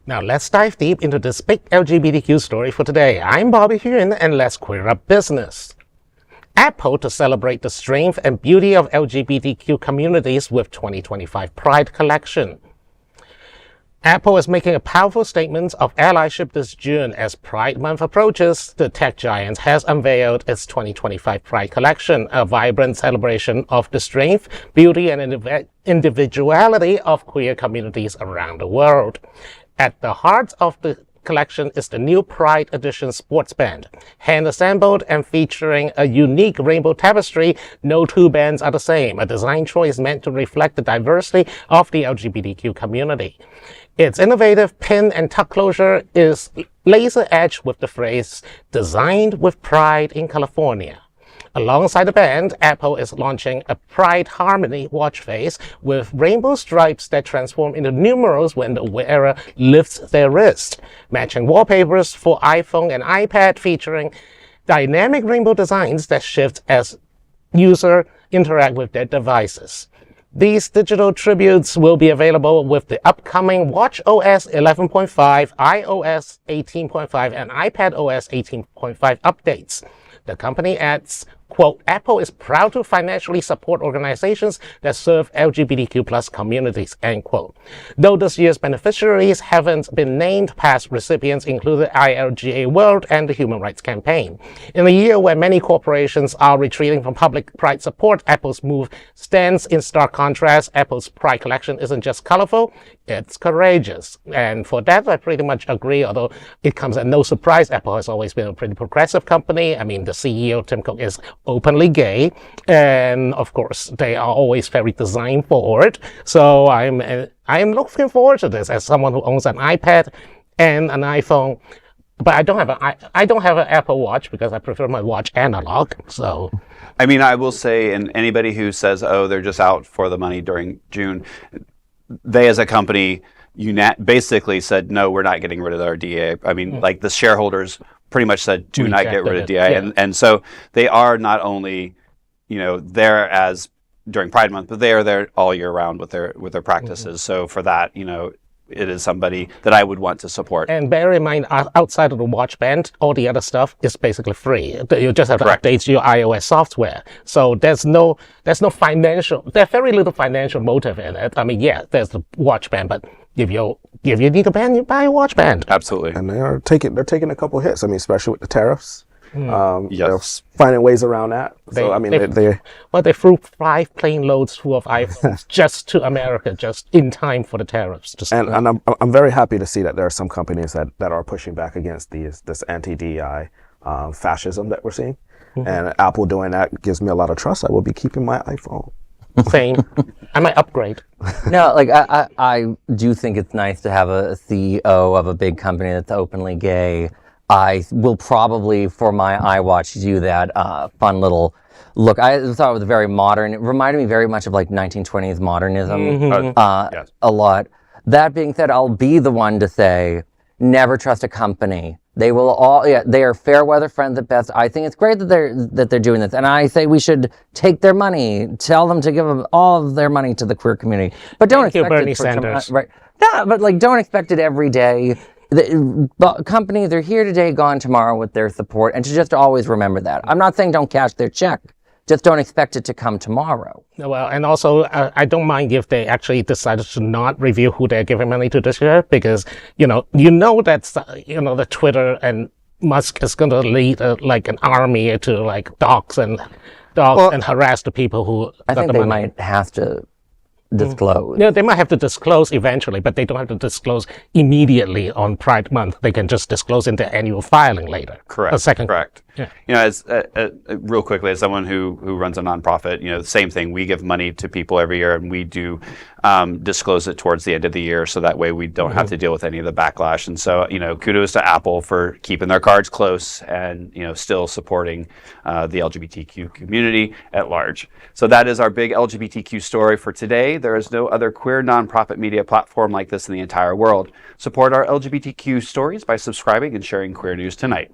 Now let's dive deep into this big LGBTQ story for today. I'm Bobby Huon, and let's queer up business. Apple to celebrate the strength and beauty of LGBTQ communities with 2025 Pride Collection. Apple is making a powerful statement of allyship this June. As Pride Month approaches, the tech giant has unveiled its 2025 Pride Collection, a vibrant celebration of the strength, beauty, and individuality of queer communities around the world. At the heart of the collection is the new Pride Edition sports band. Hand-assembled and featuring a unique rainbow tapestry, no two bands are the same, a design choice meant to reflect the diversity of the LGBTQ community. Its innovative pin and tuck closure is laser-etched with the phrase, "Designed with Pride in California." Alongside the band, Apple is launching a Pride Harmony watch face with rainbow stripes that transform into numerals when the wearer lifts their wrist. Matching wallpapers for iPhone and iPad featuring dynamic rainbow designs that shift as users interact with their devices. These digital tributes will be available with the upcoming watchOS 11.5, iOS 18.5, and iPadOS 18.5 updates. The company adds, quote, "Apple is proud to financially support organizations that serve LGBTQ plus communities," end quote. Though this year's beneficiaries haven't been named, past recipients included ILGA World and the Human Rights Campaign. In a year where many corporations are retreating from public pride support, Apple's move stands in stark contrast. Apple's Pride Collection isn't just colorful, it's courageous. And for that, I pretty much agree, although it comes at no surprise. Apple has always been a pretty progressive company. I mean, the CEO, Tim Cook, is openly gay, and of course they are always very design forward. So I am looking forward to this as someone who owns an iPad and an iPhone, but I don't have an Apple Watch because I prefer my watch analog. So I mean, I will say, and anybody who says, oh, they're just out for the money during June, they as a company basically said, no, we're not getting rid of our DA. I mean, like the shareholders pretty much said, do not get rid of DA. Yeah. And so they are not only, there as during Pride Month, but they are there all year round with their practices. So for that, it is somebody that I would want to support. And bear in mind, outside of the watch band, all the other stuff is basically free. You just have to update your iOS software. So there's very little financial motive in it. I mean, yeah, there's the watch band, but if you need a band, you buy a watch band. Absolutely. And they're taking a couple hits. I mean, especially with the tariffs. They're finding ways around that. They flew 5 plane loads full of iPhones just to America, just in time for the tariffs. And I'm very happy to see that there are some companies that are pushing back against this anti-DEI fascism that we're seeing. And Apple doing that gives me a lot of trust. I will be keeping my iPhone. Same. I might upgrade. No, like I do think it's nice to have a CEO of a big company that's openly gay. I will probably, for my iWatch, do that fun little look. I thought it was very modern. It reminded me very much of like 1920s modernism a lot. That being said, I'll be the one to say, never trust a company. They are fair weather friends at best. I think it's great that they're doing this, and I say we should take their money, tell them to give them all of their money to the queer community, but don't expect Bernie Sanders. Right? Yeah, but like don't expect it every day. The companies are here today, gone tomorrow with their support, and to just always remember that. I'm not saying don't cash their check. Just don't expect it to come tomorrow. Well, and also, I don't mind if they actually decided to not reveal who they're giving money to this year, because, that, the Twitter and Musk is going to lead like an army to like dogs and harass the people who I got think the they money. might have to disclose. Yeah, they might have to disclose eventually, but they don't have to disclose immediately on Pride Month. They can just disclose in their annual filing later. Correct. Correct. Yeah. As real quickly, as someone who runs a nonprofit, the same thing. We give money to people every year, and we do disclose it towards the end of the year, so that way we don't have to deal with any of the backlash. And so, kudos to Apple for keeping their cards close and still supporting the LGBTQ community at large. So that is our big LGBTQ story for today. There is no other queer nonprofit media platform like this in the entire world. Support our LGBTQ stories by subscribing and sharing Queer News Tonight.